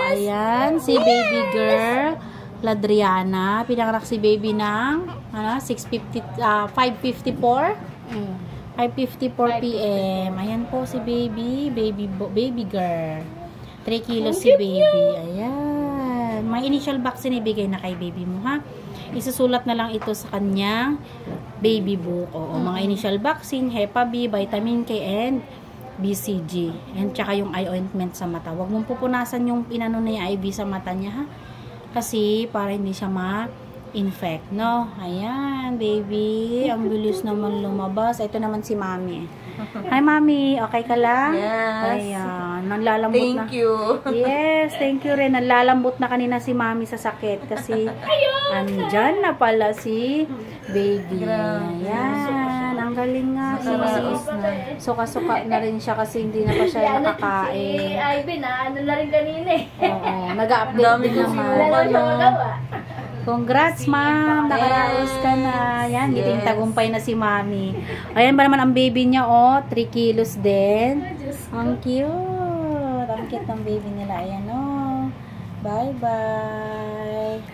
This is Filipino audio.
Ayan, si baby girl, Ladriana. Pinanganak si baby ng 5:54 p.m. Ayan po si baby girl. 3 kilos si baby. Ayan. May initial vaccine ibigay na kay baby mo, ha? Isusulat na lang ito sa kanyang baby book. Oo, mga initial vaccine, Hepa B, vitamin K, and BCG. And tsaka yung eye ointment sa mata. Huwag mong pupunasan yung inano na yung IV sa mata niya, ha? Kasi para hindi siya ma-infect, no? Ayan, baby. Ang bilis naman lumabas. Ito naman si mami. Hi, mami. Okay ka lang? Yes. Ayan. Nanlalambot na. Thank you. Yes, thank you rin. Nanlalambot na kanina si mami sa sakit. Kasi andyan na pala si baby. Ayan. Ang galing nga. Suka-suka na rin siya kasi hindi na pa siya nakakain. Si Ivy na, ano na rin kanina eh. Oo, nag-update din naman. Congrats, ma'am. Nakaraos ka na. Yan, giting tagumpay na si mami. Ayan ba naman ang baby niya, oh. 3 kilos din. Ang cute. Ang cute ng baby nila. Ayan, oh. Bye-bye.